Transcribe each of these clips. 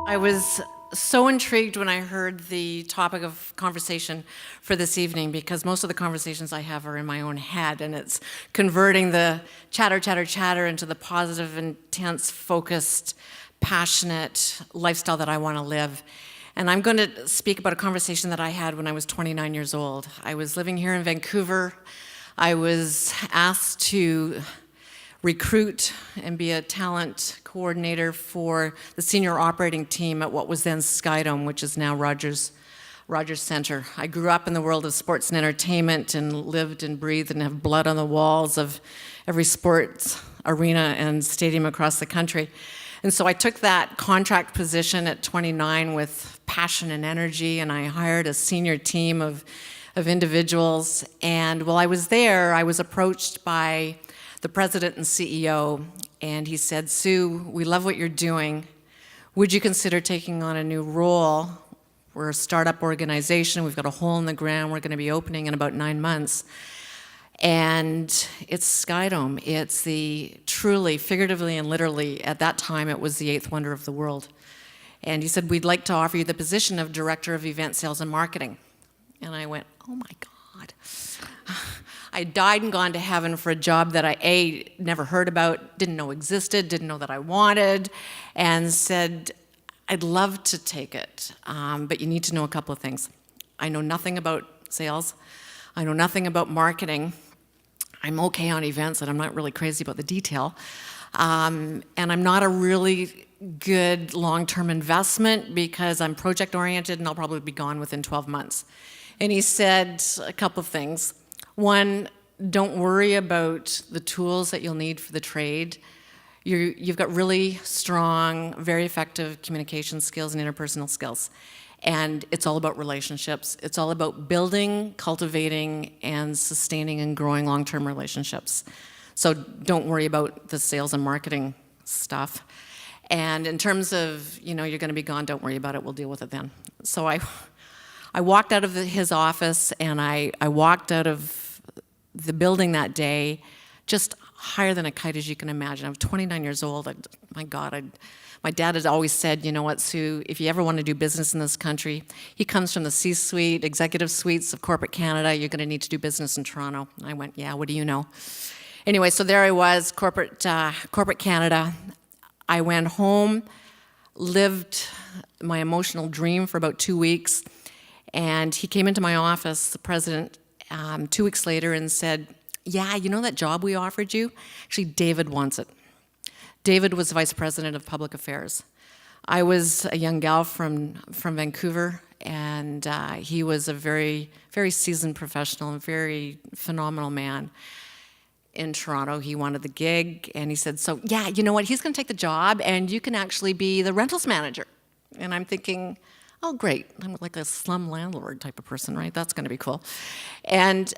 I was so intrigued when I heard the topic of conversation for this evening, because most of the conversations I have are in my own head, and it's converting the chatter into the positive, intense, focused, passionate lifestyle that I want to live. And I'm going to speak about a conversation that I had when I was 29 years old. I was living here in Vancouver. I was asked to recruit and be a talent coordinator for the senior operating team at what was then Skydome, which is now Rogers Centre. I grew up in the world of sports and entertainment and lived and breathed and have blood on the walls of every sports arena and stadium across the country. And so I took that contract position at 29 with passion and energy, and I hired a senior team of individuals. And while I was there, I was approached by the president and CEO, and he said, "Sue, we love what you're doing. Would you consider taking on a new role? We're a startup organization. We've got a hole in the ground. We're going to be opening in about 9 months. And it's Skydome. It's the truly, figuratively and literally, at that time, it was the eighth wonder of the world." And he said, "We'd like to offer you the position of Director of Event Sales and Marketing." And I went, oh my God. I died and gone to heaven for a job that I, never heard about, didn't know existed, didn't know that I wanted, and said, "I'd love to take it, but you need to know a couple of things. I know nothing about sales. I know nothing about marketing. I'm okay on events, and I'm not really crazy about the detail. And I'm not a really good long-term investment because I'm project-oriented, and I'll probably be gone within 12 months. And he said a couple of things. One, don't worry about the tools that you'll need for the trade. You've got really strong, very effective communication skills and interpersonal skills. And it's all about relationships. It's all about building, cultivating, and sustaining and growing long-term relationships. So don't worry about the sales and marketing stuff. And in terms of, you're going to be gone, don't worry about it. We'll deal with it then." So I walked out of his office, and I walked out of the building that day, just higher than a kite, as you can imagine. I was 29 years old. My God, my dad had always said, "You know what, Sue, if you ever want to do business in this country," he comes from the C-suite, executive suites of corporate Canada, "you're going to need to do business in Toronto." And I went, "Yeah, what do you know?" Anyway, so there I was, corporate Canada. I went home, lived my emotional dream for about 2 weeks, and he came into my office, the president, 2 weeks later, and said, "Yeah, you know that job we offered you? Actually, David wants it." David was vice president of public affairs. I was a young gal from Vancouver, and he was a very, very seasoned professional and very phenomenal man in Toronto. He wanted the gig, and he said, "So, yeah, you know what? He's going to take the job, and you can actually be the rentals manager." And I'm thinking, oh, great. I'm like a slum landlord type of person, right? That's going to be cool. And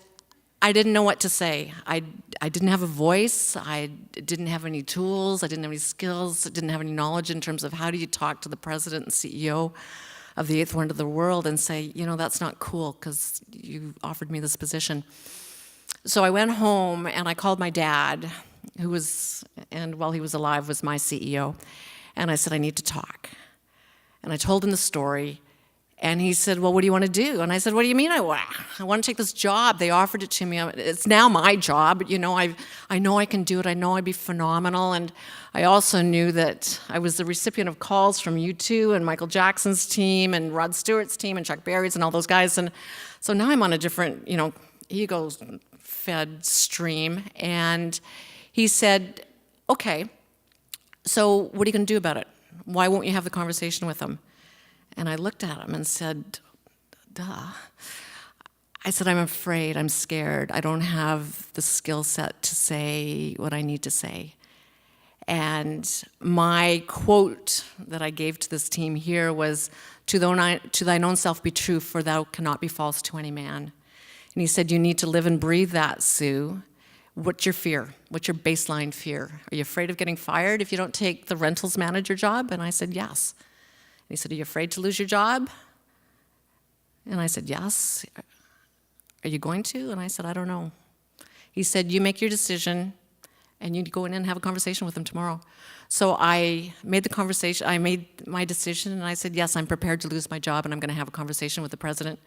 I didn't know what to say. I didn't have a voice. I didn't have any tools. I didn't have any skills. I didn't have any knowledge in terms of how do you talk to the president and CEO of the eighth wonder of the world and say, that's not cool because you offered me this position. So I went home and I called my dad, who was, and while he was alive, was my CEO. And I said, "I need to talk." And I told him the story, and he said, "Well, what do you want to do?" And I said, "What do you mean I want to take this job? They offered it to me. It's now my job. I know I can do it. I know I'd be phenomenal." And I also knew that I was the recipient of calls from U2 and Michael Jackson's team and Rod Stewart's team and Chuck Berry's and all those guys. And so now I'm on a different, ego-fed stream. And he said, "Okay, so what are you going to do about it? Why won't you have the conversation with him?" And I looked at him and said, duh. I said, "I'm afraid, I'm scared. I don't have the skill set to say what I need to say." And my quote that I gave to this team here was, to thine own self be true, for thou cannot be false to any man." And he said, "You need to live and breathe that, Sue. What's your fear? What's your baseline fear? Are you afraid of getting fired if you don't take the rentals manager job?" And I said, "Yes." And he said, "Are you afraid to lose your job?" And I said, "Yes." "Are you going to?" And I said, "I don't know." He said, "You make your decision, and you go in and have a conversation with him tomorrow. So I made my decision, and I said, yes, I'm prepared to lose my job, and I'm going to have a conversation with the president.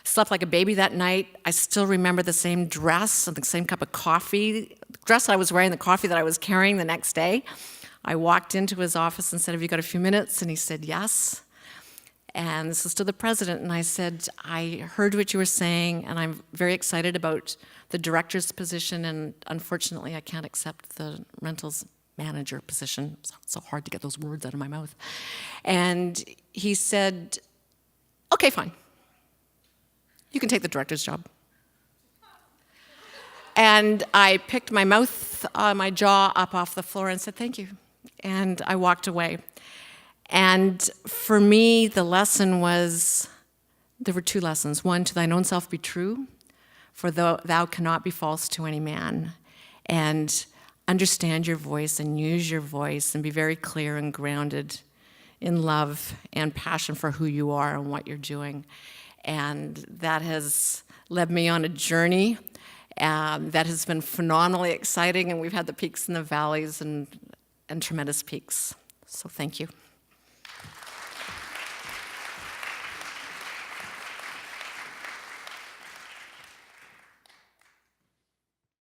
Slept like a baby that night. I still remember the same dress and the same cup of coffee, the dress I was wearing, the coffee that I was carrying the next day. I walked into his office and said, have you got a few minutes? And he said, yes. And this was to the president, and I said, I heard what you were saying, and I'm very excited about the director's position, and unfortunately I can't accept the rentals manager position. It's so hard to get those words out of my mouth. And he said, okay, fine. You can take the director's job. And I picked my jaw up off the floor and said, thank you. And I walked away. And for me, the lesson was, there were two lessons. One, to thine own self be true, for thou cannot be false to any man. And understand your voice and use your voice and be very clear and grounded in love and passion for who you are and what you're doing. And that has led me on a journey that has been phenomenally exciting, and we've had the peaks and the valleys and tremendous peaks. So thank you.